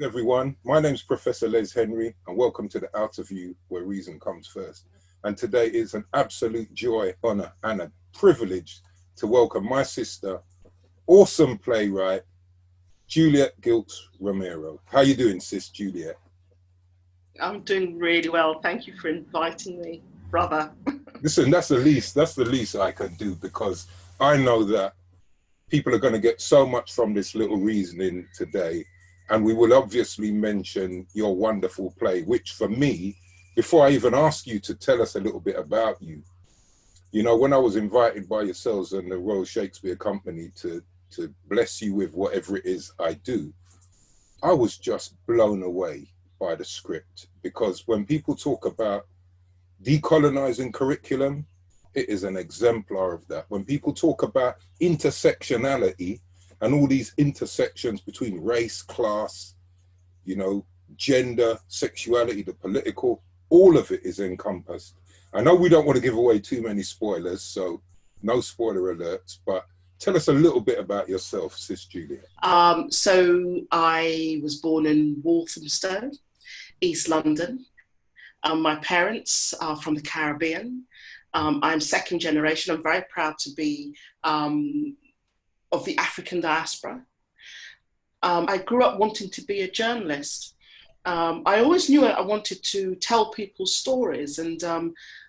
everyone. My name's Professor Lez Henry, and welcome to the Outerview, where reason comes first. And today is an absolute joy, honor, and a privilege to welcome my sister, awesome playwright, Juliet Gilkes Romero. How you doing, sis Juliet? I'm doing really well. Thank you for inviting me, brother. Listen, that's the least I can do, because I know that people are going to get so much from this little reasoning today. And we will obviously mention your wonderful play, which for me, before I even ask you to tell us a little bit about you, you know, when I was invited by yourselves and the Royal Shakespeare Company to bless you with whatever it is I do, I was just blown away by the script. Because when people talk about decolonizing curriculum, it is an exemplar of that. When people talk about intersectionality, and all these intersections between race, class, you know, gender, sexuality, the political, all of it is encompassed. I know we don't want to give away too many spoilers, so no spoiler alerts, but tell us a little bit about yourself, Sis Juliet. So I was born in Walthamstow, East London. My parents are from the Caribbean. I'm second generation. I'm very proud to be of the African diaspora. I grew up wanting to be a journalist. I always knew I wanted to tell people stories, and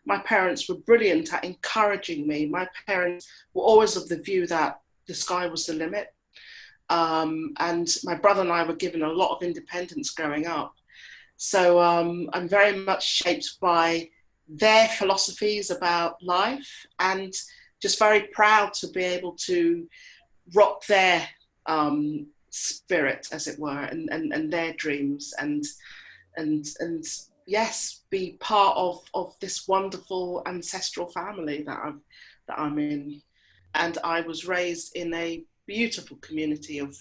my parents were brilliant at encouraging me. My parents were always of the view that the sky was the limit. And my brother and I were given a lot of independence growing up. So I'm very much shaped by their philosophies about life, and just very proud to be able to rock their spirit, as it were, and their dreams, and yes, be part of this wonderful ancestral family that I'm in. And I was raised in a beautiful community of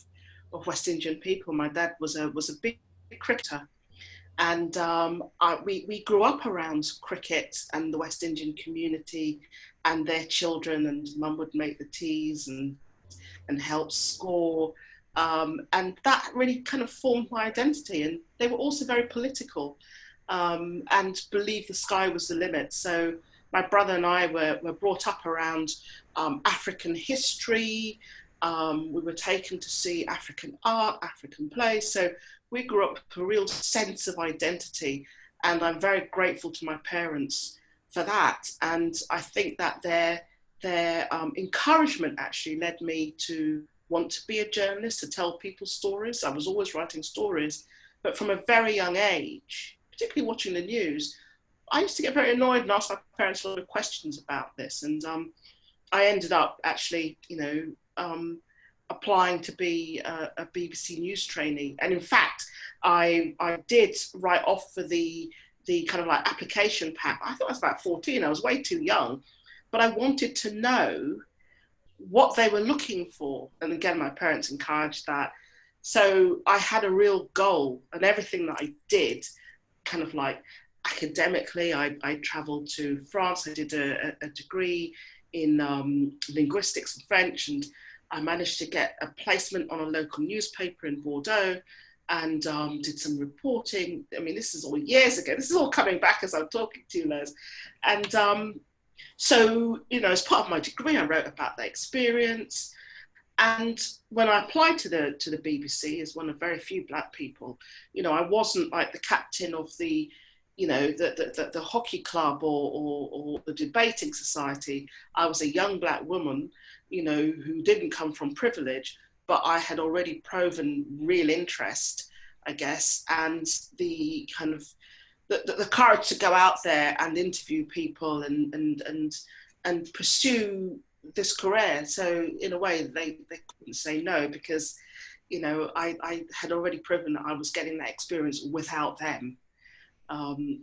West Indian people. My dad was a big cricketer, and we grew up around cricket and the West Indian community and their children, and mum would make the teas and help score. And that really kind of formed my identity. And they were also very political and believed the sky was the limit. So my brother and I were brought up around African history. We were taken to see African art, African plays. So we grew up with a real sense of identity. And I'm very grateful to my parents for that. And I think that their encouragement actually led me to want to be a journalist, to tell people stories. I was always writing stories, but from a very young age, particularly watching the news, I used to get very annoyed and ask my parents a lot of questions about this. And I ended up actually, applying to be a BBC News trainee. And in fact, I did write off for the kind of like application pack. I thought I was about 14, I was way too young. But I wanted to know what they were looking for. And again, my parents encouraged that. So I had a real goal, and everything that I did, kind of like academically, I traveled to France. I did a degree in linguistics and French, and I managed to get a placement on a local newspaper in Bordeaux, and did some reporting. I mean, this is all years ago. This is all coming back as I'm talking to you, Les. And so, as part of my degree, I wrote about that experience. And when I applied to the BBC as one of very few Black people, I wasn't like the captain of the hockey club or the debating society. I was a young Black woman, who didn't come from privilege, but I had already proven real interest, I guess, and the kind of the courage to go out there and interview people and pursue this career. So in a way, they couldn't say no, because I had already proven that I was getting that experience without them.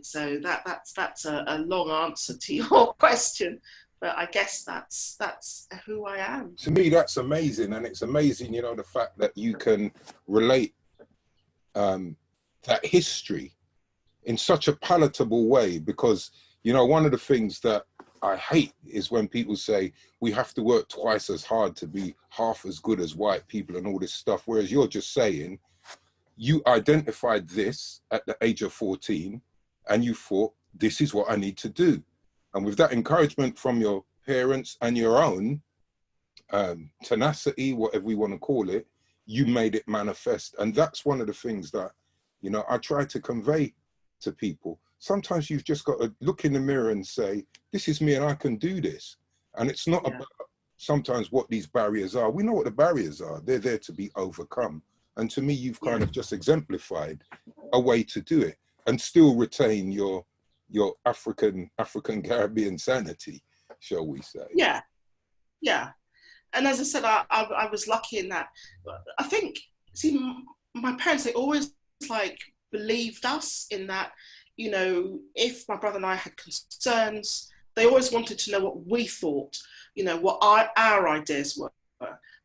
So that's a long answer to your question, but I guess that's who I am. To me, that's amazing, and it's amazing, the fact that you can relate that history in such a palatable way, because one of the things that I hate is when people say we have to work twice as hard to be half as good as white people and all this stuff, whereas you're just saying you identified this at the age of 14 and you thought, this is what I need to do. And with that encouragement from your parents and your own tenacity, whatever we want to call it, you made it manifest. And that's one of the things that, you know, I try to convey to people. Sometimes you've just got to look in the mirror and say, this is me and I can do this. And it's not about sometimes what these barriers are. We know what the barriers are. They're there to be overcome. And to me, you've kind of just exemplified a way to do it and still retain your African Caribbean sanity, shall we say. Yeah, yeah. And as I said, I was lucky in that. I think, see, my parents, they always like believed us in that, you know, if my brother and I had concerns, they always wanted to know what we thought, you know, what our ideas were.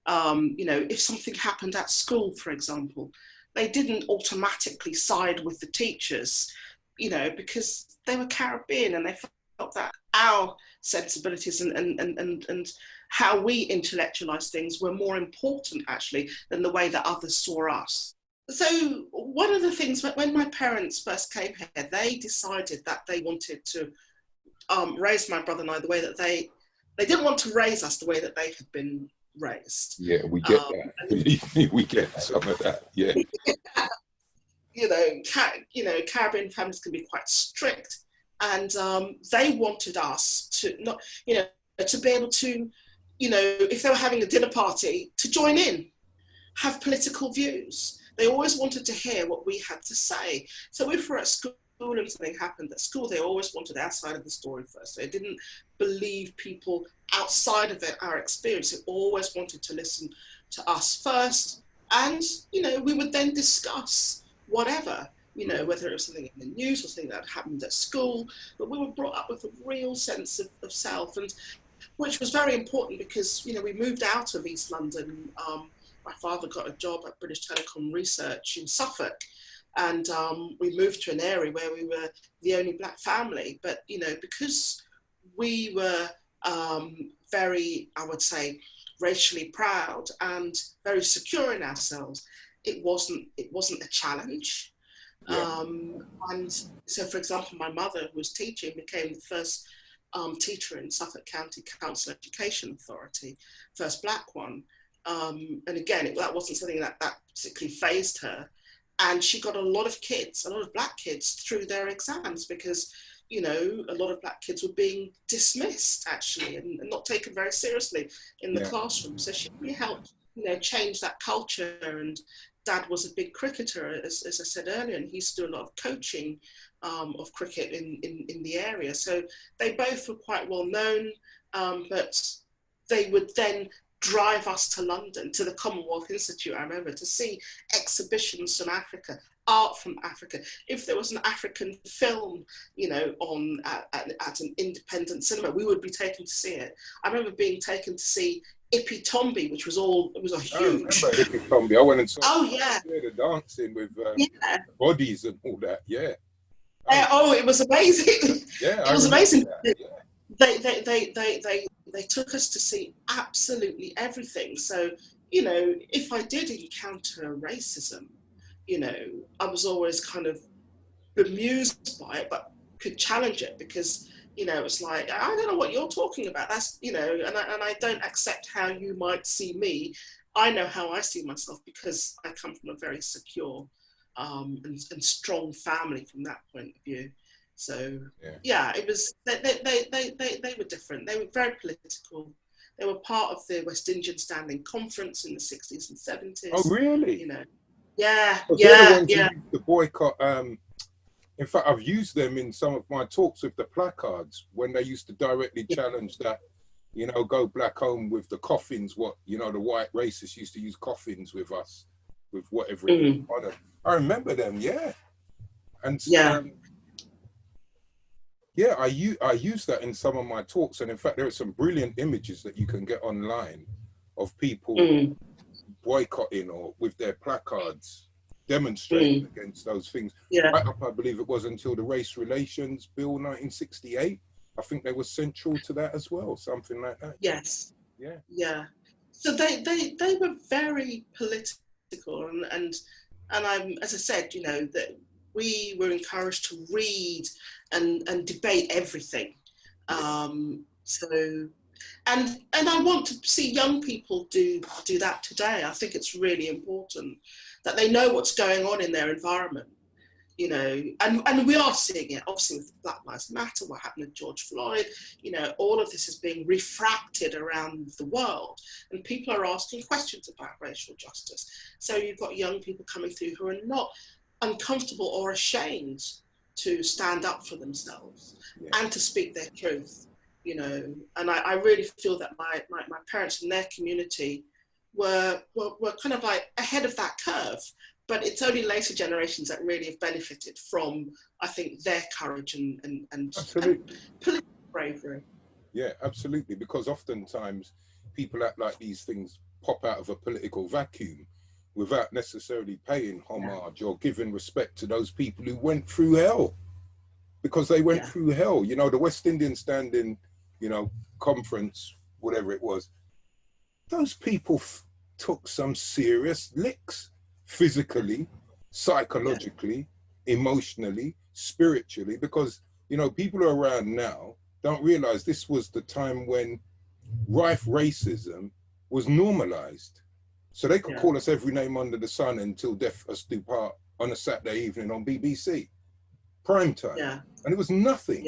You know, if something happened at school, for example, they didn't automatically side with the teachers, you know, because they were Caribbean and they felt that our sensibilities and how we intellectualize things were more important actually than the way that others saw us. So one of the things, when my parents first came here, they decided that they wanted to raise my brother and I the way that they didn't want to raise us the way that they had been raised. Yeah, we get that. Believe me, we get some of that. Yeah. You know, Caribbean families can be quite strict, and they wanted us to not, you know, to be able to, you know, if they were having a dinner party, to join in, have political views. They always wanted to hear what we had to say. So if we're at school and something happened at school, they always wanted our side of the story first. They didn't believe people outside of it, our experience. They always wanted to listen to us first. And, you know, we would then discuss whatever, you know, whether it was something in the news or something that happened at school, but we were brought up with a real sense of self, and which was very important because, you know, we moved out of East London. My father got a job at British Telecom Research in Suffolk, and we moved to an area where we were the only black family. But, you know, because we were very, I would say, racially proud and very secure in ourselves, it wasn't a challenge. Yeah. And so, for example, my mother, who was teaching, became the first teacher in Suffolk County Council Education Authority, first black one. And again, that wasn't something that particularly fazed her. And she got a lot of black kids through their exams because, you know, a lot of black kids were being dismissed actually and not taken very seriously in the classroom. So she really helped, you know, change that culture. And Dad was a big cricketer, as I said earlier, and he used to do a lot of coaching of cricket in the area. So they both were quite well known, but they would then drive us to London, to the Commonwealth Institute, I remember, to see exhibitions from Africa, art from Africa. If there was an African film, you know, on at an independent cinema, we would be taken to see it. I remember being taken to see Ippy Tombi, which was a huge. I remember Ippy Tombi. I went and saw the dancing with bodies and all that. Yeah. It was amazing. Yeah, it was amazing. Yeah. They took us to see absolutely everything. So, you know, if I did encounter racism, you know, I was always kind of bemused by it, but could challenge it because, you know, it's like, I don't know what you're talking about. That's, you know, and I don't accept how you might see me. I know how I see myself because I come from a very secure and strong family from that point of view. So it was, they were different. They were very political. They were part of the West Indian Standing Conference in the 60s and 70s. Oh, really? You know, The boycott. In fact, I've used them in some of my talks with the placards when they used to directly challenge that, you know, go black home with the coffins. What, you know, the white racists used to use coffins with us, with whatever it was. I remember them, and I use that in some of my talks, and in fact, there are some brilliant images that you can get online of people boycotting or with their placards demonstrating against those things. Right up, I believe it was until the Race Relations Bill 1968. I think they were central to that as well, something like that. Yes. Yeah. So they were very political, and And as I said, you know, that we were encouraged to read and debate everything. So, and I want to see young people do that today. I think it's really important that they know what's going on in their environment, you know, and we are seeing it, obviously, with Black Lives Matter, what happened with George Floyd, you know, all of this is being refracted around the world, and people are asking questions about racial justice. So you've got young people coming through who are not uncomfortable or ashamed to stand up for themselves and to speak their truth, you know. And I really feel that my parents and their community were kind of like ahead of that curve. But it's only later generations that really have benefited from, I think, their courage and political bravery. Yeah, absolutely. Because oftentimes people act like these things pop out of a political vacuum without necessarily paying homage or giving respect to those people who went through hell. Because they went through hell. You know, the West Indian Standing, you know, conference, whatever it was, those people took some serious licks. Physically, psychologically, emotionally, spiritually, because, you know, people are around now don't realize this was the time when rife racism was normalized. So they could call us every name under the sun until death us do part on a Saturday evening on BBC, prime time. And it was nothing.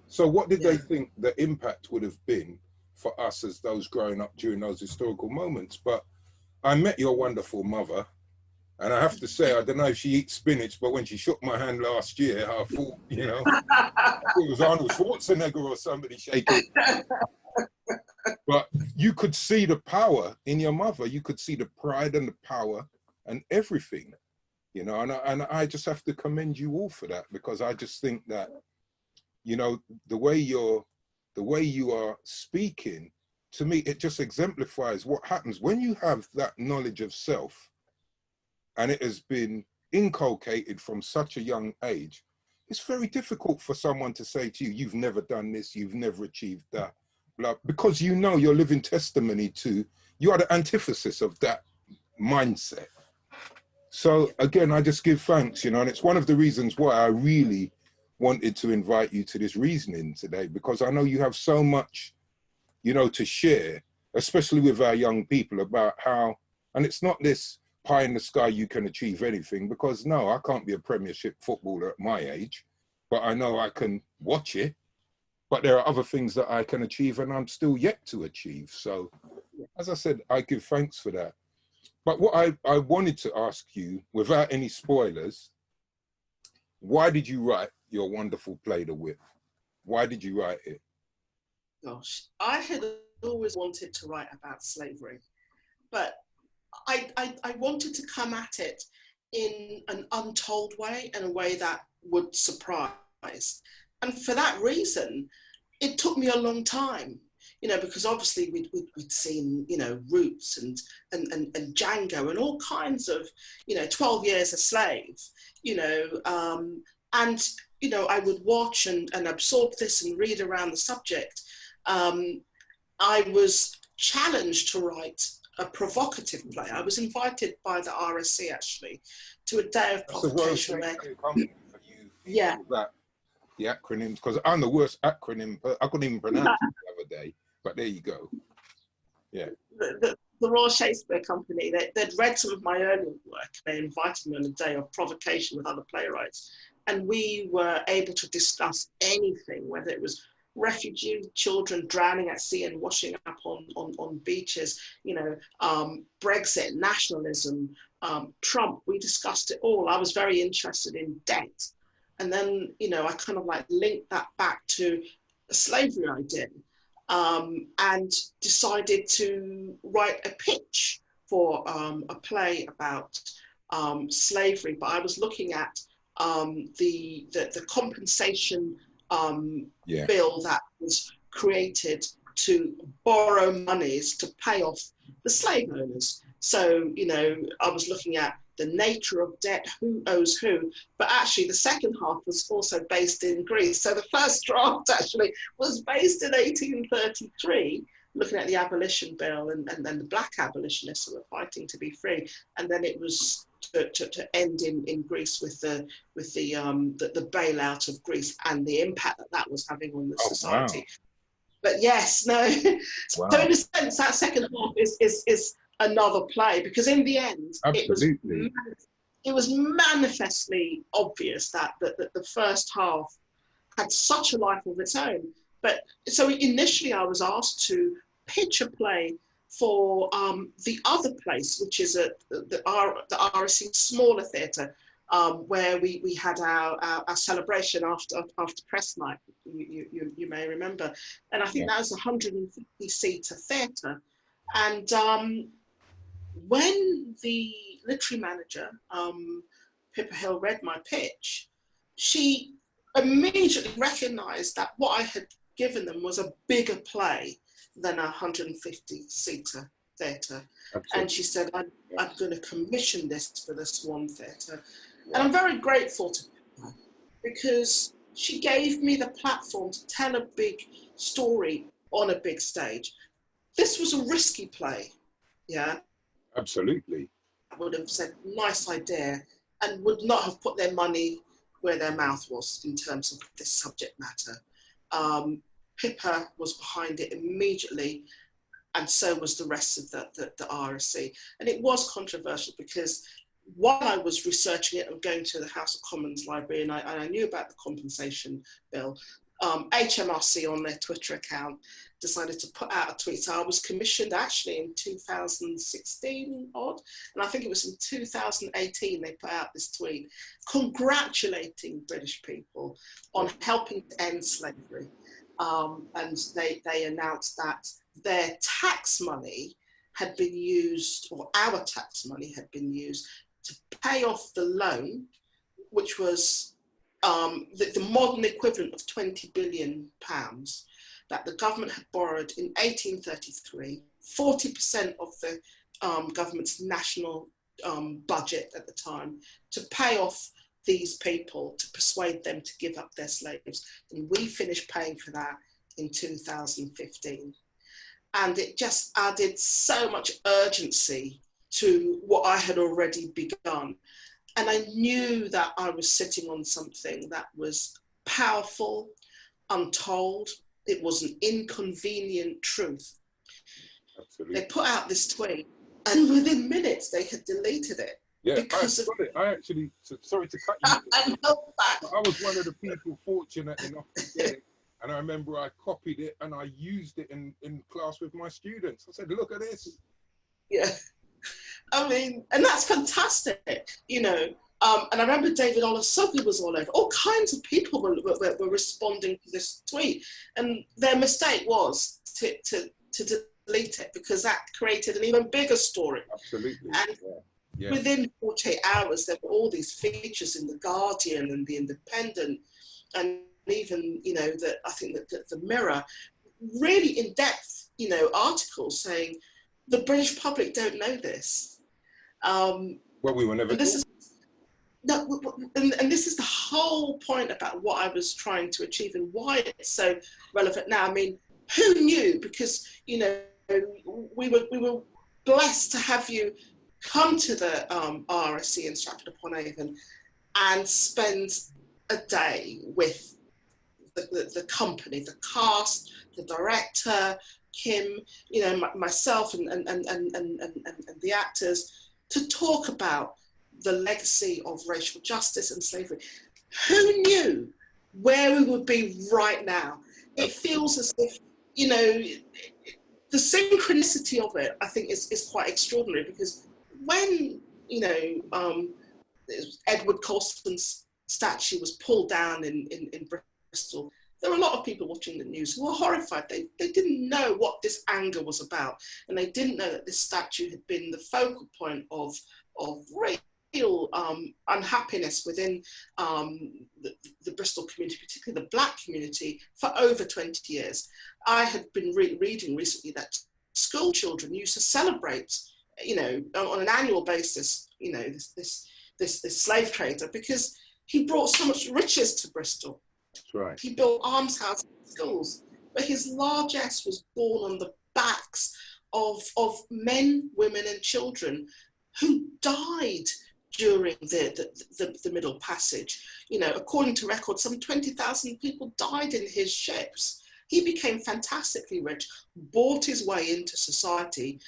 So what did they think the impact would have been for us as those growing up during those historical moments? But I met your wonderful mother. And I have to say, I don't know if she eats spinach, but when she shook my hand last year, I thought, you know, it was Arnold Schwarzenegger or somebody shaking. But you could see the power in your mother. You could see the pride and the power and everything, you know, and I just have to commend you all for that, because I just think that, you know, the way you are speaking, to me, it just exemplifies what happens when you have that knowledge of self. And it has been inculcated from such a young age. It's very difficult for someone to say to you, you've never done this, you've never achieved that, blah, because you know you're living testimony to, you are the antithesis of that mindset. So again, I just give thanks, you know, and it's one of the reasons why I really wanted to invite you to this reasoning today, because I know you have so much, you know, to share, especially with our young people, about how, and it's not this pie in the sky, you can achieve anything, because no, I can't be a Premiership footballer at my age, but I know I can watch it. But there are other things that I can achieve and I'm still yet to achieve. So as I said, I give thanks for that. But what I wanted to ask you, without any spoilers, why did you write your wonderful play, The Whip? Why did you write it? Gosh, I had always wanted to write about slavery, but I wanted to come at it in an untold way, and a way that would surprise. And for that reason, it took me a long time, you know, because obviously we'd seen, you know, Roots and Django and all kinds of, you know, 12 Years a Slave, you know, and, you know, I would watch and absorb this and read around the subject. I was challenged to write a provocative play. I was invited by the RSC actually to a day of provocation. Yeah. That, the acronyms, because I'm the worst acronym, I couldn't even pronounce it the other day, but there you go. Yeah. The Royal Shakespeare Company, they'd read some of my earlier work. They invited me on a day of provocation with other playwrights. And we were able to discuss anything, whether it was refugee children drowning at sea and washing up on beaches, you know, Brexit, nationalism, Trump, we discussed it all. I was very interested in debt. And then, you know, I kind of like linked that back to a slavery idea, and decided to write a pitch for a play about slavery. But I was looking at the compensation bill that was created to borrow monies to pay off the slave owners. So, you know, I was looking at the nature of debt, who owes who, but actually the second half was also based in Greece. So the first draft actually was based in 1833, looking at the abolition bill and then the black abolitionists who were fighting to be free. And then it was to end in Greece with the bailout of Greece and the impact that was having on the society. Wow. But yes, no. Wow. So in a sense, that second half is another play, because in the end, Absolutely. it was manifestly obvious that the first half had such a life of its own. But so initially I was asked to pitch a play for the other place, which is the RSC smaller theatre, where we had our celebration after press night, you may remember. And I think that was a 150-seater theatre. And when the literary manager, Pippa Hill, read my pitch, she immediately recognised that what I had given them was a bigger play than a 150-seater theatre. And she said, I'm going to commission this for the Swan Theatre. And I'm very grateful to her, because she gave me the platform to tell a big story on a big stage. This was a risky play, yeah? Absolutely. I would have said, nice idea, and would not have put their money where their mouth was in terms of this subject matter. Pippa was behind it immediately, and so was the rest of the RSC. And it was controversial, because while I was researching it and going to the House of Commons library, and I knew about the compensation bill, HMRC on their Twitter account decided to put out a tweet. So I was commissioned actually in 2016 odd, and I think it was in 2018 they put out this tweet congratulating British people on helping to end slavery. And they announced that their tax money had been used, or our tax money had been used, to pay off the loan, which was the modern equivalent of £20 billion that the government had borrowed in 1833, 40% of the government's national budget at the time, to pay off these people, to persuade them to give up their slaves. And we finished paying for that in 2015. And it just added so much urgency to what I had already begun. And I knew that I was sitting on something that was powerful, untold. It was an inconvenient truth. Absolutely. They put out this tweet, and within minutes they had deleted it. Yeah, because I actually, sorry to cut you. I was one of the people fortunate enough to get it. And I remember I copied it and I used it in class with my students. I said, look at this. Yeah. I mean, and that's fantastic, you know. And I remember David Olusogun was all over. All kinds of people were responding to this tweet. And their mistake was to delete it, because that created an even bigger story. Absolutely. And yeah. Within 48 hours, there were all these features in The Guardian and The Independent, and even, you know, I think that the Mirror, really in-depth, you know, articles saying the British public don't know this. Well, we were never and this is the whole point about what I was trying to achieve and why it's so relevant now. I mean, who knew? Because, you know, we were blessed to have you come to the RSC in Stratford-upon-Avon and spend a day with the company, the cast, the director, Kim, you know, myself and the actors, to talk about the legacy of racial justice and slavery. Who knew where we would be right now? It feels as if, you know, the synchronicity of it, I think, is quite extraordinary, because when, you know, Edward Colston's statue was pulled down in Bristol, there were a lot of people watching the news who were horrified. They didn't know what this anger was about, and they didn't know that this statue had been the focal point of real unhappiness within the Bristol community, particularly the Black community, for over 20 years. I had been reading recently that school children used to celebrate, you know, on an annual basis, you know, this slave trader, because he brought so much riches to Bristol. That's right. He built almshouses and schools, but his largesse was born on the backs of men, women, and children who died during the Middle Passage. You know, according to records, some 20,000 people died in his ships. He became fantastically rich, bought his way into society,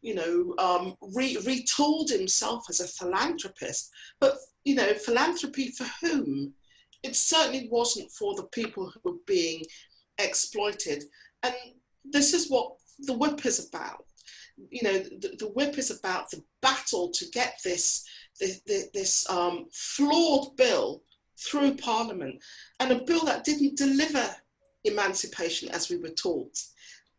you know, retooled himself as a philanthropist. But, you know, philanthropy for whom? It certainly wasn't for the people who were being exploited. And this is what the whip is about. You know, the whip is about the battle to get this flawed bill through Parliament, and a bill that didn't deliver emancipation as we were taught.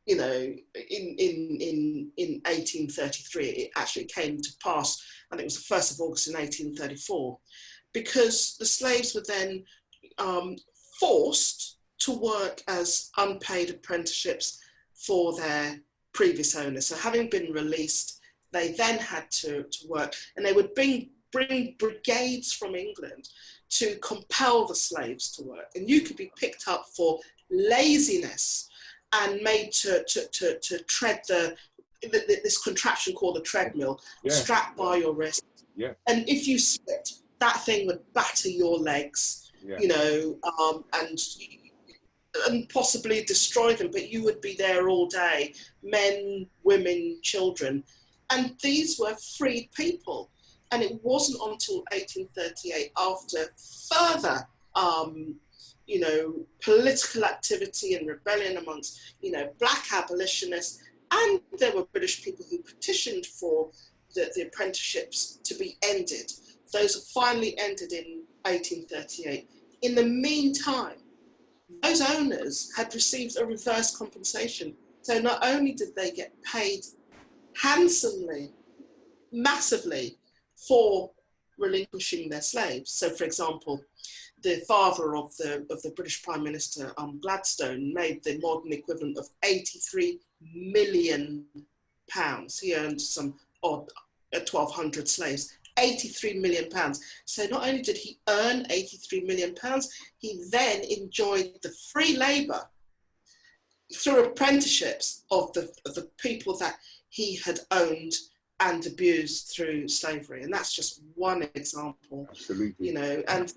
You know, in 1833, it actually came to pass, and it was the 1st of August in 1834, because the slaves were then forced to work as unpaid apprenticeships for their previous owners. So having been released, they then had to work, and they would bring brigades from England to compel the slaves to work. And you could be picked up for laziness and made to tread this contraption called the treadmill, strapped by your wrist. Yeah. And if you slipped, that thing would batter your legs, you know, and possibly destroy them, but you would be there all day, men, women, children. And these were freed people. And it wasn't until 1838, after further, you know, political activity and rebellion amongst, you know, black abolitionists, and there were British people who petitioned for the apprenticeships to be ended. Those finally ended in 1838. In the meantime, those owners had received a reverse compensation. So not only did they get paid handsomely, massively, for relinquishing their slaves. So, for example, the father of the British Prime Minister, Gladstone, made the modern equivalent of £83 million. He owned some odd 1,200 slaves. £83 million. So not only did he earn £83 million, he then enjoyed the free labour through apprenticeships of the people that he had owned and abused through slavery. And that's just one example. Absolutely. You know, and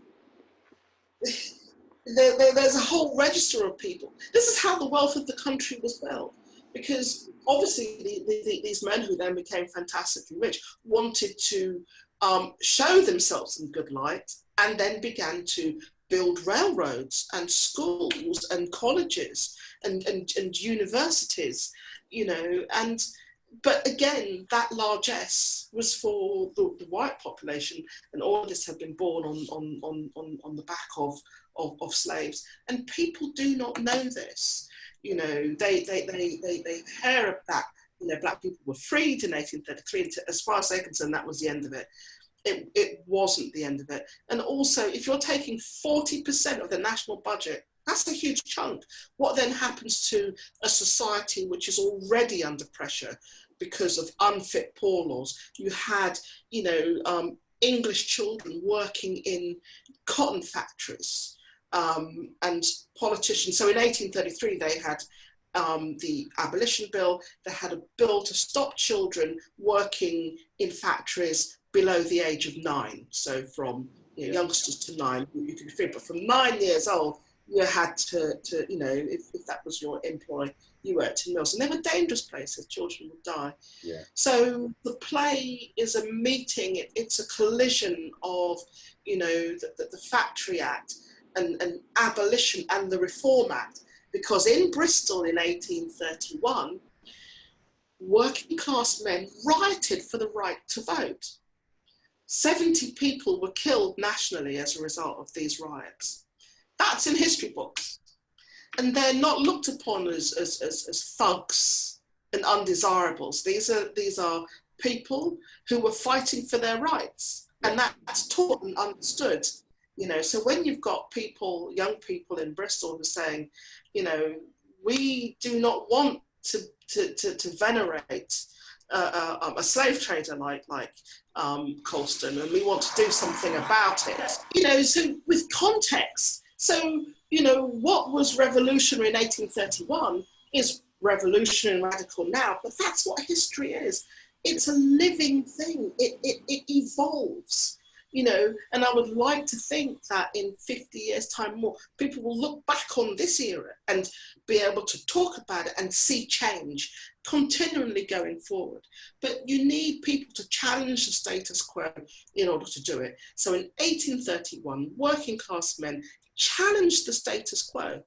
there's a whole register of people. This is how the wealth of the country was built. Because obviously these men who then became fantastically rich wanted to show themselves in good light, and then began to build railroads and schools and colleges and universities, you know, but again, that largesse was for the white population, and all of this had been born on the back of slaves. And people do not know this. You know, they hear of that. You know, black people were freed in 1833. And as far as they're concerned, that was the end of it. It wasn't the end of it. And also, if you're taking 40% of the national budget, that's a huge chunk. What then happens to a society which is already under pressure because of unfit poor laws? You had, you know, English children working in cotton factories, and politicians. So in 1833, they had the abolition bill. They had a bill to stop children working in factories below the age of 9. So from, you know, youngsters to 9, you could be free. But from 9 years old, you had to you know, if that was your employ, you worked in mills. And they were dangerous places, children would die. Yeah. So the play is a meeting, it's a collision of, you know, the Factory Act and abolition and the Reform Act. Because in Bristol in 1831, working class men rioted for the right to vote. 70 people were killed nationally as a result of these riots. That's in history books. And they're not looked upon as thugs and undesirables. These are people who were fighting for their rights. And that's taught and understood. You know, so when you've got people, young people in Bristol who are saying, you know, we do not want to venerate a slave trader like Colston, and we want to do something about it. You know, so with context. So, you know, what was revolutionary in 1831 is revolutionary and radical now, but that's what history is. It's a living thing. It evolves. you know, and I would like to think that in 50 years time more, people will look back on this era and be able to talk about it and see change continually going forward. But you need people to challenge the status quo in order to do it. So in 1831, working class men challenged the status quo.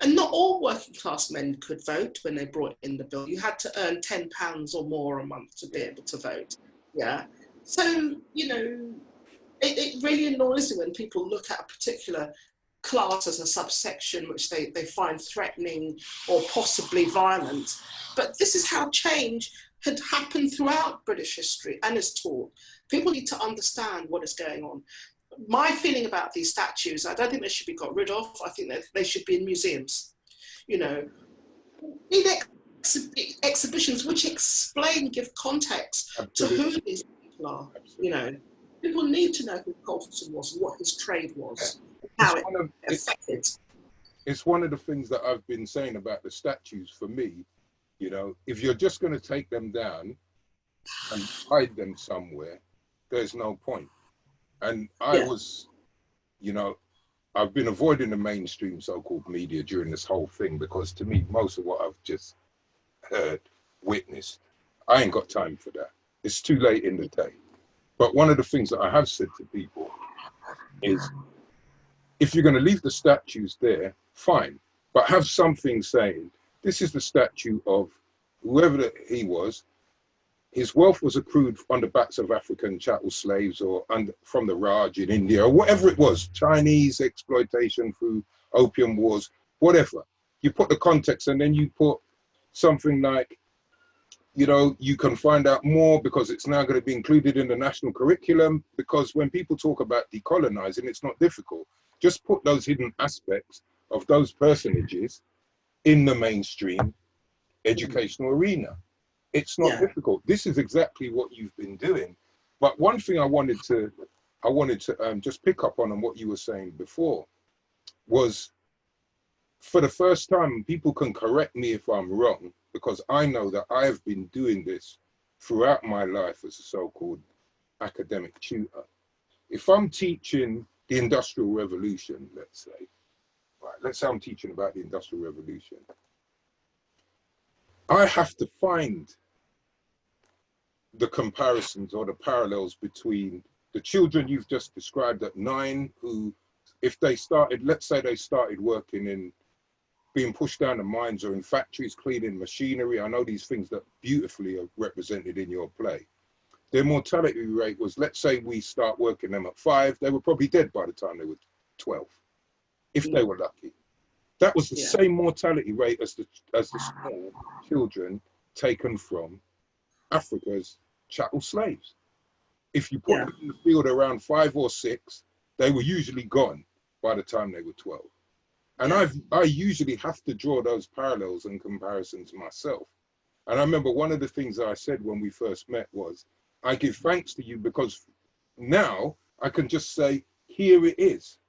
And not all working class men could vote when they brought in the bill. You had to earn £10 or more a month to be able to vote. Yeah. So, you know, it really annoys me when people look at a particular class as a subsection which they find threatening or possibly violent. But this is how change had happened throughout British history and is taught. People need to understand what is going on. My feeling about these statues, I don't think they should be got rid of. I think that they should be in museums, you know, in exhibitions which explain, give context Absolutely. to who these people are, Absolutely. you know. People need to know who Colson was and what his trade was, how it affected. It's one of the things that I've been saying about the statues for me, you know, if you're just going to take them down and hide them somewhere, there's no point. And I was, you know, I've been avoiding the mainstream so-called media during this whole thing because to me, most of what I've just heard, witnessed, I ain't got time for that. It's too late in the day. But one of the things that I have said to people is, if you're going to leave the statues there, fine, but have something saying, this is the statue of whoever he was. His wealth was accrued on the backs of African chattel slaves or from the Raj in India, or whatever it was, Chinese exploitation through opium wars, whatever. You put the context and then you put something like, you know, you can find out more because it's now going to be included in the national curriculum, because when people talk about decolonizing, it's not difficult. Just put those hidden aspects of those personages in the mainstream educational arena. It's not difficult. This is exactly what you've been doing. But one thing I wanted to just pick up on what you were saying before was, for the first time, people can correct me if I'm wrong, because I know that I have been doing this throughout my life as a so-called academic tutor. If I'm teaching the Industrial Revolution, let's say, right, let's say I'm teaching about the Industrial Revolution, I have to find the comparisons or the parallels between the children you've just described at 9, who, if they started, let's say they started working in, being pushed down the mines or in factories, cleaning machinery. I know these things that beautifully are represented in your play. Their mortality rate was, let's say we start working them at 5, they were probably dead by the time they were 12, if they were lucky. That was the same mortality rate as the small children taken from Africa's chattel slaves. If you put them in the field around 5 or 6, they were usually gone by the time they were 12. And I usually have to draw those parallels and comparisons myself. And I remember one of the things that I said when we first met was, I give thanks to you because now I can just say, here it is.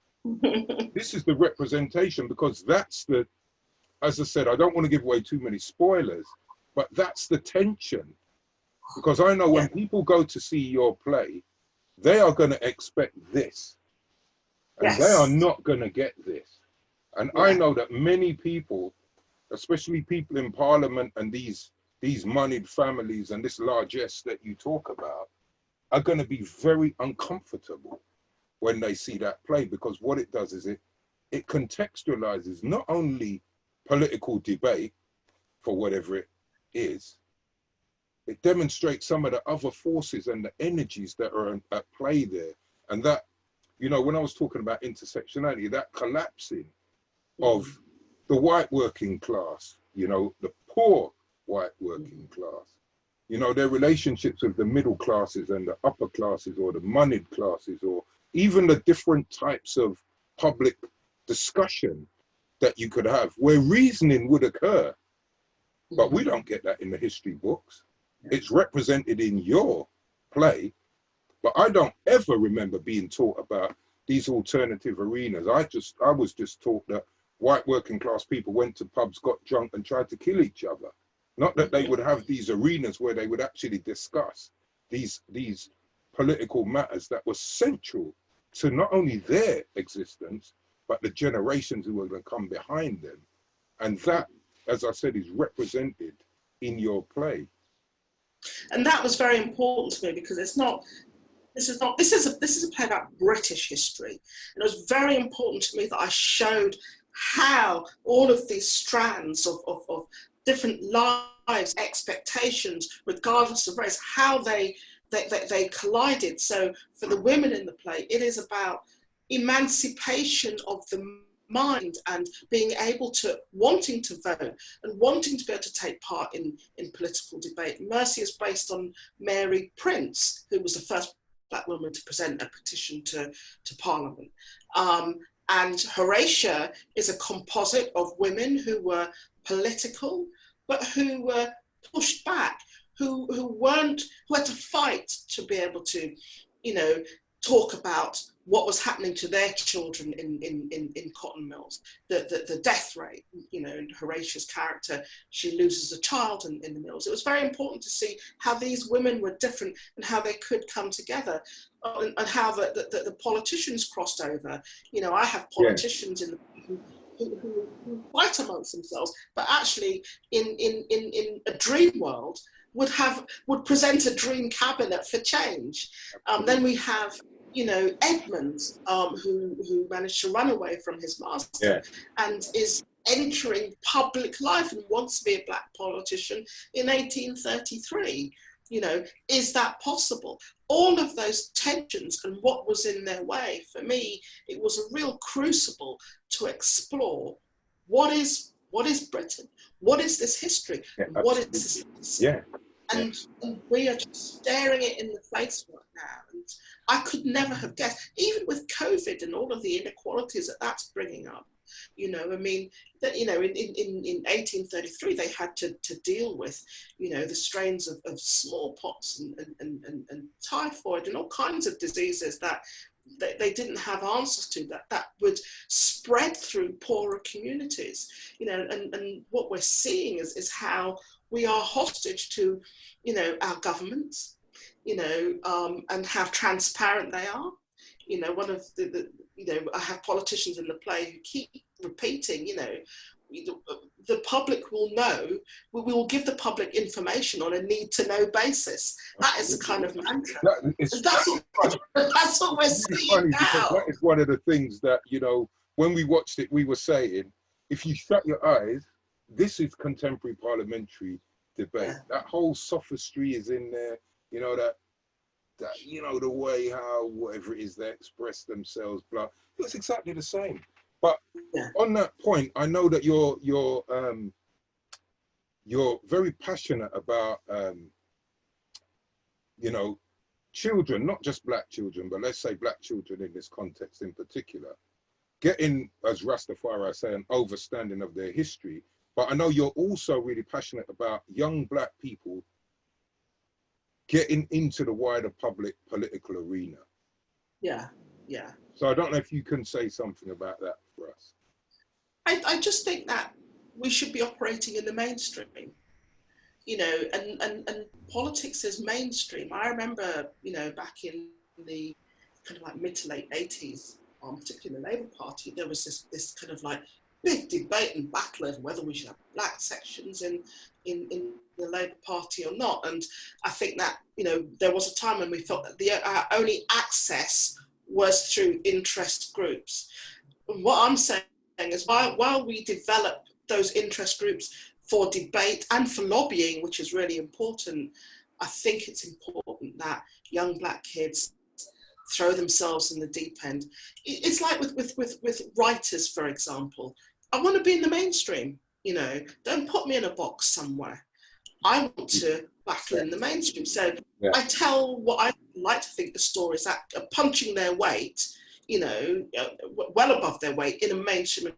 This is the representation, because that's the, as I said, I don't want to give away too many spoilers, but that's the tension. Because I know when people go to see your play, they are going to expect this. And they are not going to get this. And I know that many people, especially people in Parliament and these moneyed families and this largesse that you talk about, are going to be very uncomfortable when they see that play, because what it does is it contextualizes not only political debate for whatever it is, it demonstrates some of the other forces and the energies that are at play there. And that, you know, when I was talking about intersectionality, that collapsing of the white working class, you know, the poor white working class, you know, their relationships with the middle classes and the upper classes or the moneyed classes, or even the different types of public discussion that you could have where reasoning would occur. But we don't get that in the history books. It's represented in your play, but I don't ever remember being taught about these alternative arenas. I was just taught that white working class people went to pubs, got drunk and tried to kill each other. Not that they would have these arenas where they would actually discuss these political matters that were central to not only their existence, but the generations who were going to come behind them. And that, as I said, is represented in your play. And that was very important to me, because this is a play about British history. And it was very important to me that I showed how all of these strands of different lives, expectations, regardless of race, how they collided. So for the women in the play, it is about emancipation of the mind and being able to, wanting to vote and wanting to be able to take part in political debate. Mercy is based on Mary Prince, who was the first Black woman to present a petition to Parliament. And Horatia is a composite of women who were political, but who were pushed back, who had to fight to be able to, talk about what was happening to their children in cotton mills, the death rate. In Horatia's character, she loses a child in the mills. It was very important to see how these women were different and how they could come together, and how the politicians crossed over. I have politicians in the who fight amongst themselves, but actually in a dream world would present a dream cabinet for change. Then we have Edmund, who managed to run away from his master and is entering public life and wants to be a Black politician in 1833. Is that possible? All of those tensions and what was in their way, for me, it was a real crucible to explore what is Britain? What is this history? What is this? And we are just staring it in the face right now. And I could never have guessed, even with COVID and all of the inequalities that's bringing up. In 1833, they had to deal with, the strains of smallpox and typhoid and all kinds of diseases that they didn't have answers to, that would spread through poorer communities. And what we're seeing is how we are hostage to, our governments, and how transparent they are. One of I have politicians in the play who keep repeating, the public will know, we will give the public information on a need-to-know basis. That is the kind of mantra. That's what we're seeing now. That is one of the things that, when we watched it, we were saying, if you shut your eyes, this is contemporary parliamentary debate. That whole sophistry is in there, that the way how whatever it is they express themselves, blah. It was exactly the same. But on that point, I know that you're very passionate about children, not just Black children, but let's say Black children in this context in particular, getting, as Rastafari say, an overstanding of their history. But I know you're also really passionate about young Black people getting into the wider public political arena. Yeah. So I don't know if you can say something about that for us. I just think that we should be operating in the mainstream, and politics is mainstream. I remember, back in the kind of like mid to late 80s, particularly the Labour Party, there was this kind of like big debate and battle over whether we should have Black sections in the Labour Party or not. And I think that, there was a time when we felt that our only access was through interest groups. And what I'm saying is while we develop those interest groups for debate and for lobbying, which is really important, I think it's important that young Black kids throw themselves in the deep end. It's like with writers, for example. I want to be in the mainstream, don't put me in a box somewhere. I want to battle in the mainstream. So I tell what I like to think the stories that are punching their weight, well above their weight in a mainstream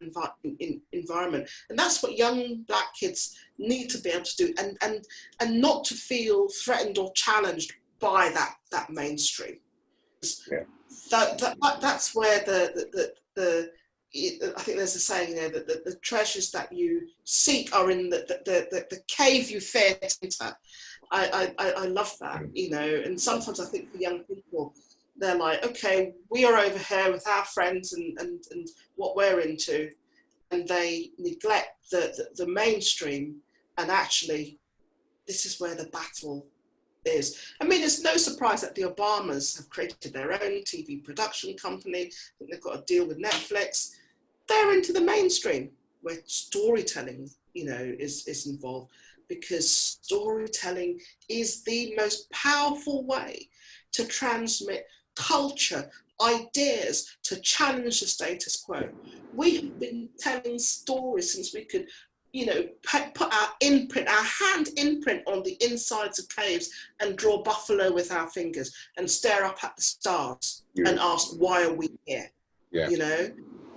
environment. And that's what young Black kids need to be able to do, and not to feel threatened or challenged by that mainstream. That's where I think there's a saying there that the treasures that you seek are in the cave you fear to enter. I love that, you know, and sometimes I think for young people, they're like, okay, we are over here with our friends and what we're into, and they neglect the mainstream, and actually this is where the battle is. I mean, it's no surprise that the Obamas have created their own TV production company. I think they've got a deal with Netflix. They're into the mainstream where storytelling, you know, is involved, because storytelling is the most powerful way to transmit culture, ideas, to challenge the status quo. We have been telling stories since we could, you know, put our imprint, our hand imprint on the insides of caves and draw buffalo with our fingers and stare up at the stars and ask, why are we here? You know?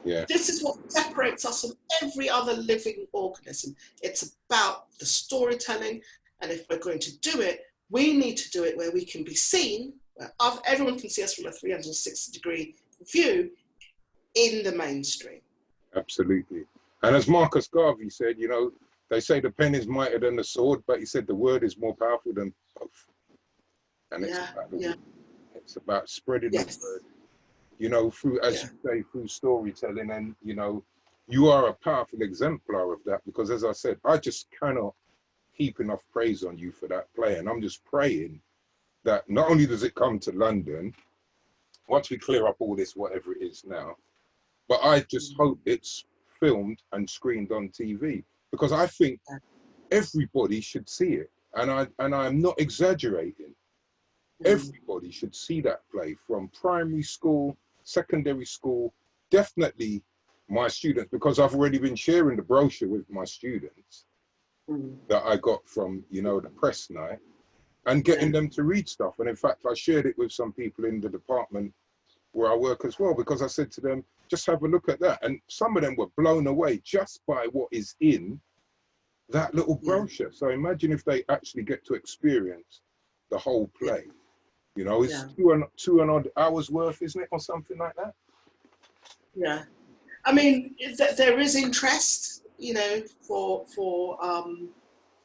This is what separates us from every other living organism. It's about the storytelling, and if we're going to do it, we need to do it where we can be seen, where everyone can see us from a 360-degree view in the mainstream. Absolutely. And as Marcus Garvey said, you know, they say the pen is mightier than the sword, but he said the word is more powerful than both. And it's about the word. It's about spreading the word, you know, through, as you say, through storytelling. And, you know, you are a powerful exemplar of that, because as I said, I just cannot heap enough praise on you for that play. And I'm just praying that not only does it come to London, once we clear up all this, whatever it is now, but I just hope it's filmed and screened on TV, because I think everybody should see it. And I'm not exaggerating. Everybody should see that play, from primary school, secondary school, definitely my students, because I've already been sharing the brochure with my students that I got from, you know, the press night, and getting them to read stuff. And in fact, I shared it with some people in the department where I work as well, because I said to them, just have a look at that. And some of them were blown away just by what is in that little brochure. So imagine if they actually get to experience the whole play. You know, it's two and odd hours worth, isn't it? Or something like that. Yeah. I mean, there is interest, you know, for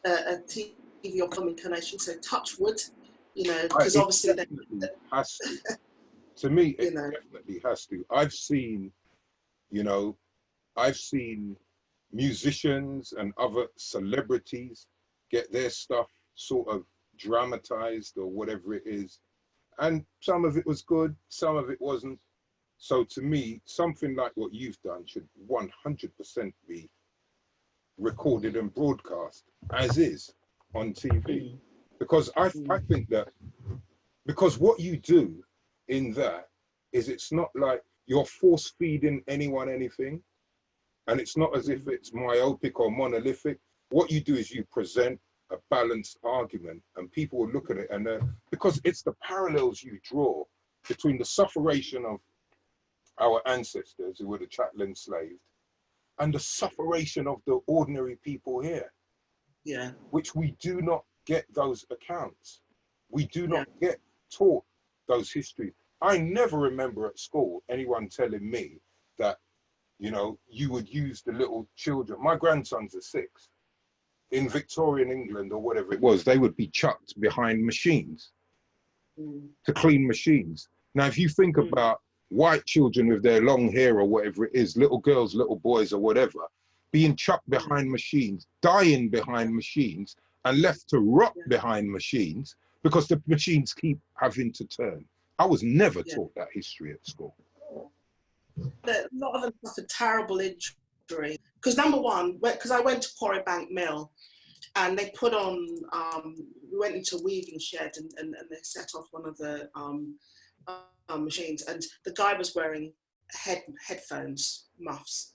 a TV or film incarnation, so touch wood, you know, because obviously it has to. To me, it definitely has to. I've seen, you know, I've seen musicians and other celebrities get their stuff sort of dramatized or whatever it is. And some of it was good, some of it wasn't. So to me, something like what you've done should 100% be recorded and broadcast as is on TV. Because I think that, because what you do in that is, it's not like you're force feeding anyone anything, and it's not as if it's myopic or monolithic. What you do is you present a balanced argument, and people will look at it, and because it's the parallels you draw between the sufferation of our ancestors who were the chattel enslaved and the sufferation of the ordinary people here, which we do not get those accounts. We do not get taught those histories. I never remember at school anyone telling me that, you know, you would use the little children. My grandsons are 6. In Victorian England or whatever it was, they would be chucked behind machines to clean machines. Now, if you think about white children with their long hair or whatever it is, little girls, little boys or whatever, being chucked behind machines, dying behind machines, and left to rot behind machines because the machines keep having to turn. I was never taught that history at school. A lot of them suffered terrible injury. Because number one, because I went to Quarry Bank Mill, and they put on, we went into a weaving shed, and they set off one of the machines, and the guy was wearing headphones, muffs.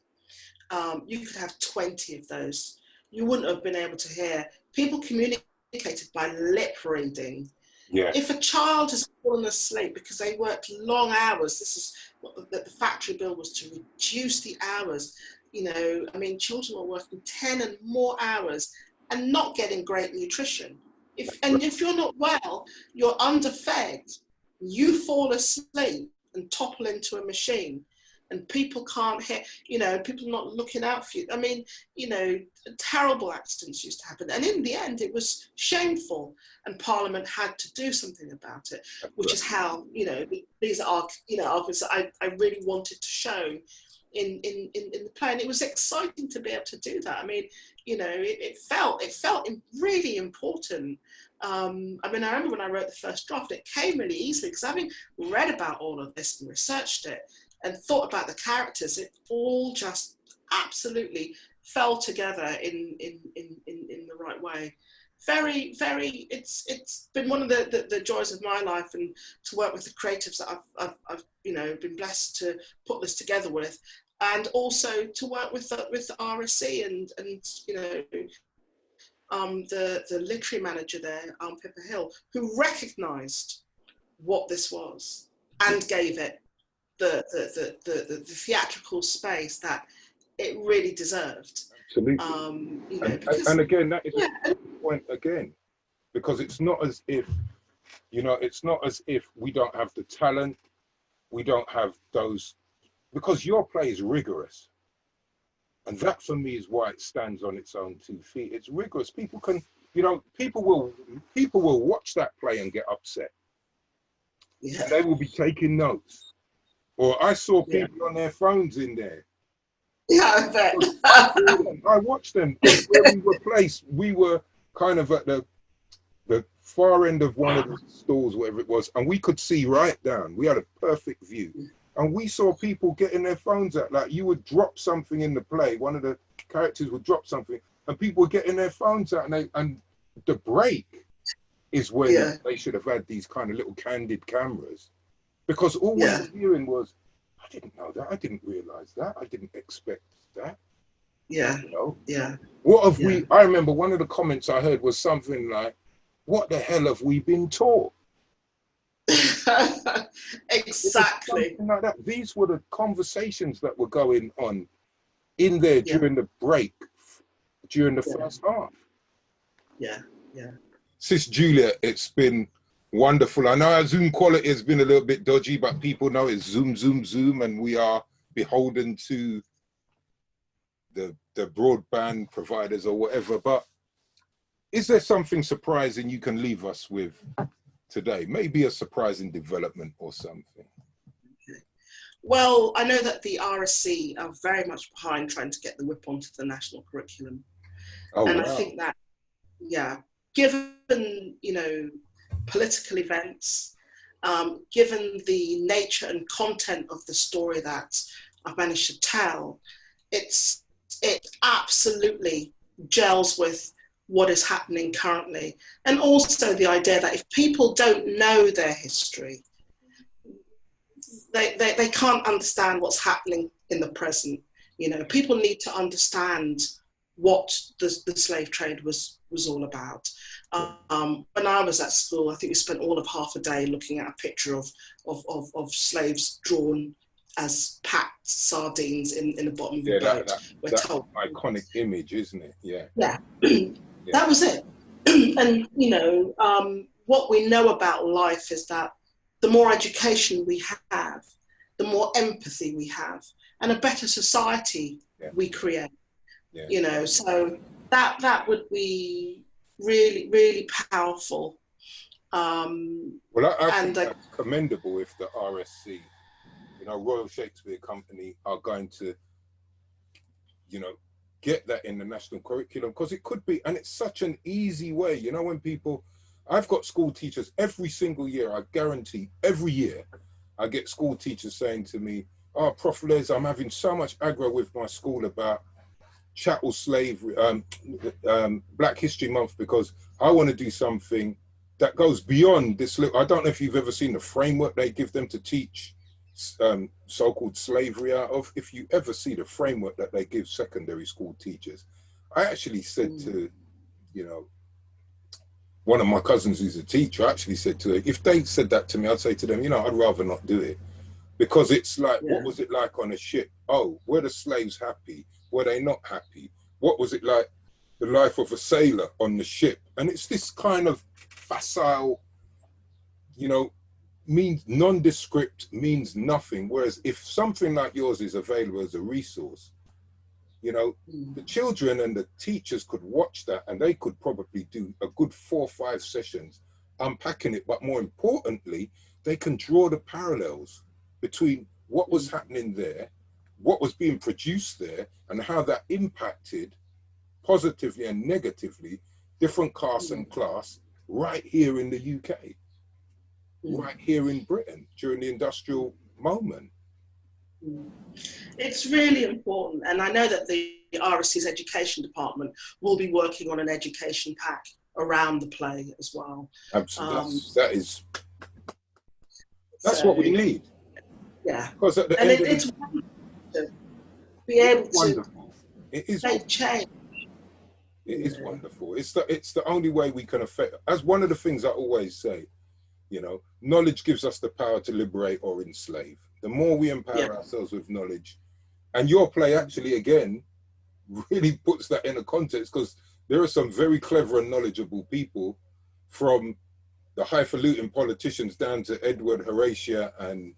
You could have 20 of those. You wouldn't have been able to hear. People communicated by lip reading. If a child has fallen asleep because they worked long hours, this is what the factory bill was, to reduce the hours. You know, I mean, children were working 10 and more hours and not getting great nutrition. If you're not well, you're underfed, you fall asleep and topple into a machine. and people can't hear, you know, people not looking out for you. I mean, you know, terrible accidents used to happen. And in the end, it was shameful, and Parliament had to do something about it, which is how, you know, these are, you know, arguments that I really wanted to show in the play. And it was exciting to be able to do that. I mean, you know, it felt really important. I mean, I remember when I wrote the first draft, it came really easily because having read about all of this and researched it and thought about the characters, it all just absolutely fell together in the right way. Very, very, it's been one of the joys of my life, and to work with the creatives that I've you know, been blessed to put this together with, and also to work with the RSC and you know, the literary manager there, Pippa Hill, who recognised what this was and gave it the theatrical space that it really deserved. Absolutely. You know, and again, that is a point again, because it's not as if, you know, it's not as if we don't have the talent, we don't have those, because your play is rigorous. And that for me is why it stands on its own 2 feet. It's rigorous. People can, you know, people will watch that play and get upset. Yeah. And they will be taking notes. Or I saw people on their phones in there. Yeah, I bet. I watched them. Where we were placed, we were kind of at the far end of one of the stalls, whatever it was, and we could see right down. We had a perfect view. And we saw people getting their phones out. Like, you would drop something in the play, one of the characters would drop something, and people were getting their phones out, and the break is when they should have had these kind of little candid cameras, because all we were hearing was, I didn't know that, I didn't realize that, I didn't expect that. Yeah. You know? Yeah. What have we, I remember one of the comments I heard was something like, what the hell have we been taught? Exactly. Like that. These were the conversations that were going on in there during the break, during the first half. Yeah, yeah. Sis Juliet, it's been wonderful. I know our Zoom quality has been a little bit dodgy, but people know it's Zoom, Zoom, Zoom, and we are beholden to the broadband providers or whatever. But is there something surprising you can leave us with today? Maybe a surprising development or something. Okay. Well, I know that the RSC are very much behind trying to get the whip onto the national curriculum. Oh, and wow. I think that, given, you know, political events, given the nature and content of the story that I've managed to tell, it absolutely gels with what is happening currently. And also the idea that if people don't know their history, they can't understand what's happening in the present. You know, people need to understand what the slave trade was all about. When I was at school, I think we spent all of half a day looking at a picture of slaves drawn as packed sardines in the bottom of a boat. That's an iconic image, isn't it? Yeah. Yeah. That was it. And, you know, what we know about life is that the more education we have, the more empathy we have, and a better society we create. Yeah. You know, so that would be really, really powerful. Well, I think that's commendable if the RSC, you know, Royal Shakespeare Company are going to, you know, get that in the national curriculum, because it could be, and it's such an easy way. You know, when people, I've got school teachers every single year, I guarantee every year, I get school teachers saying to me, oh, Prof Les, I'm having so much aggro with my school about chattel slavery, Black History Month, because I want to do something that goes beyond this. I don't know if you've ever seen the framework they give them to teach so-called slavery out of. If you ever see the framework that they give secondary school teachers, I actually said to, you know, one of my cousins who's a teacher, I actually said to her, if they said that to me, I'd say to them, you know, I'd rather not do it, because it's like, what was it like on a ship? Oh, were the slaves happy? Were they not happy? What was it like, the life of a sailor on the ship? And it's this kind of facile, you know, means nondescript means nothing. Whereas if something like yours is available as a resource, you know, the children and the teachers could watch that and they could probably do a good 4 or 5 sessions unpacking it. But more importantly, they can draw the parallels between what was happening there, what was being produced there, and how that impacted positively and negatively different caste and class right here in the UK, right here in Britain during the industrial moment. It's really important, and I know that the RSC's education department will be working on an education pack around the play as well. Absolutely, that's what we need. Yeah, because at the and end it's wonderful to be able to make change. It is wonderful. It's the only way we can affect. As one of the things I always say, you know, knowledge gives us the power to liberate or enslave. The more we empower ourselves with knowledge, and your play actually again really puts that in a context, because there are some very clever and knowledgeable people, from the highfalutin politicians down to Edward, Horatia, and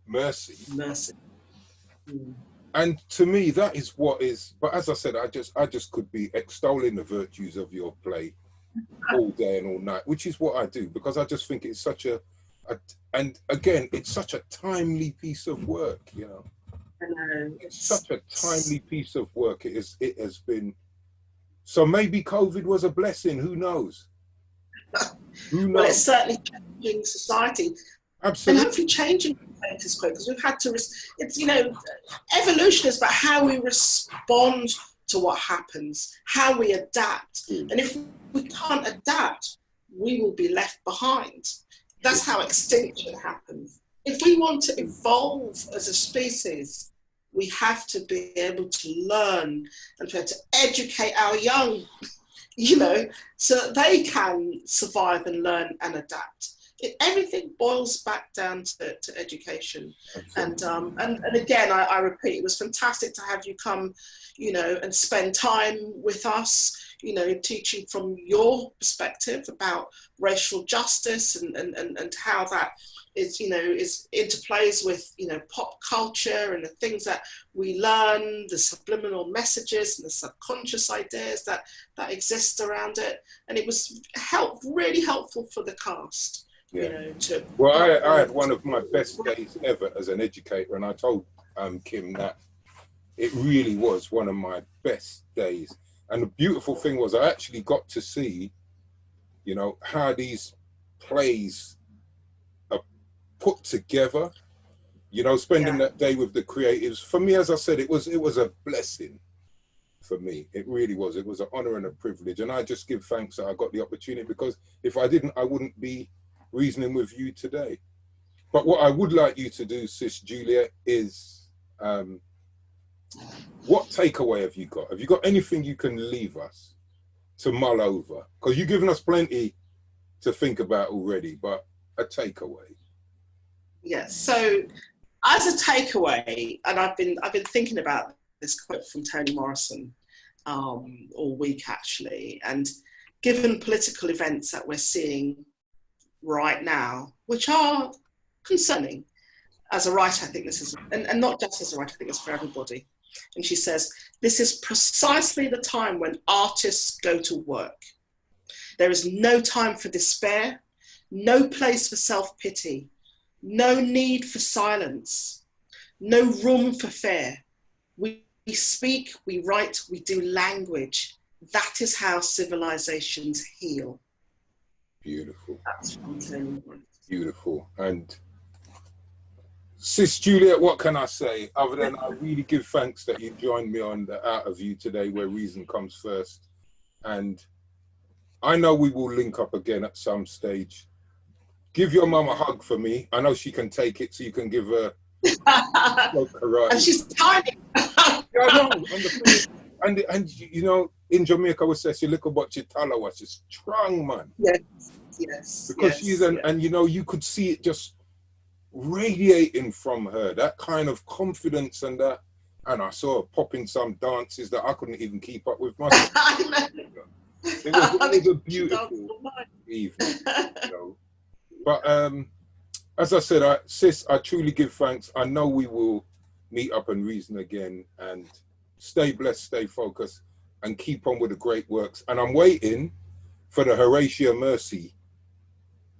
Mercy. And to me, that is what is. But as I said, I just could be extolling the virtues of your play all day and all night, which is what I do, because I just think it's such and again, it's such a timely piece of work, you know. I know. It's such a timely piece of work. It has been. So maybe COVID was a blessing. Who knows? Who knows? Well, it's certainly changing society. Absolutely. And hopefully changing status quo, because we've had to, it's, you know, evolution is about how we respond to what happens, how we adapt. And if we can't adapt, we will be left behind. That's how extinction happens. If we want to evolve as a species, we have to be able to learn and try to educate our young, you know, so that they can survive and learn and adapt. Everything boils back down to education. And again, I repeat, it was fantastic to have you come, you know, and spend time with us, you know, teaching from your perspective about racial justice and how that is, you know, is interplays with, you know, pop culture and the things that we learn, the subliminal messages and the subconscious ideas that exist around it. And it was really helpful for the cast. Yeah. You know, well, I had one of my best days ever as an educator, and I told Kim that it really was one of my best days. And the beautiful thing was I actually got to see, you know, how these plays are put together, you know, spending that day with the creatives. For me, as I said, it was a blessing for me. It really was. It was an honor and a privilege. And I just give thanks that I got the opportunity, because if I didn't, I wouldn't be reasoning with you today. But what I would like you to do, Sis Juliet, is what takeaway have you got? Have you got anything you can leave us to mull over? Because you've given us plenty to think about already, but a takeaway. Yes. So as a takeaway, and I've been thinking about this quote from Toni Morrison all week actually, and given political events that we're seeing right now, which are concerning, as a writer, I think this is, and not just as a writer, I think it's for everybody. And she says, this is precisely the time when artists go to work. There is no time for despair, no place for self-pity, no need for silence, no room for fear. We speak, we write, we do language. That is how civilizations heal. Beautiful. That's beautiful. And Sis Juliet, what can I say other than I really give thanks that you joined me on the Outerview today, where reason comes first. And I know we will link up again at some stage. Give your mum a hug for me. I know she can take it, so you can give her and she's tiny. I know. And you know, in Jamaica we say she little but she talawa, she's strong, man. Yes. Because she's and you know, you could see it just radiating from her, that kind of confidence and that. And I saw her popping some dances that I couldn't even keep up with myself. It was a beautiful evening, you know. But as I said, sis, I truly give thanks. I know we will meet up and reason again, and stay blessed, stay focused, and keep on with the great works. And I'm waiting for the Horatio Mercy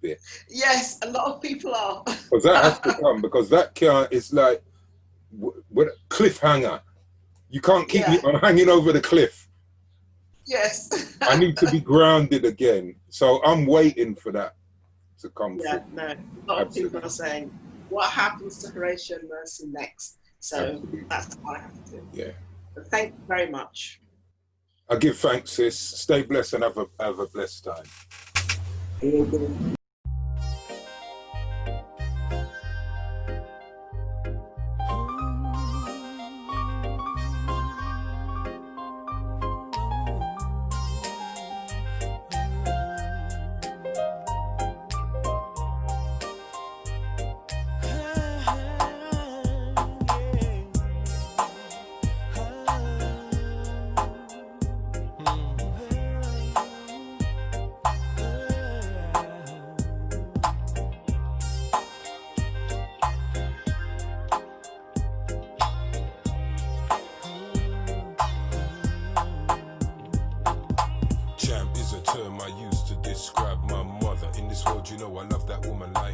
bit. Yes, a lot of people are. Because that has to come, because that can't, it's like with a cliffhanger. You can't keep me, I'm hanging over the cliff. Yes. I need to be grounded again. So I'm waiting for that to come through. No. A lot of people are saying, what happens to Horatio Mercy next? So that's what I have to do. Yeah. But thank you very much. I give thanks, sis. Stay blessed and have a blessed time. Champ is a term I used to describe my mother. In this world, you know, I love that woman like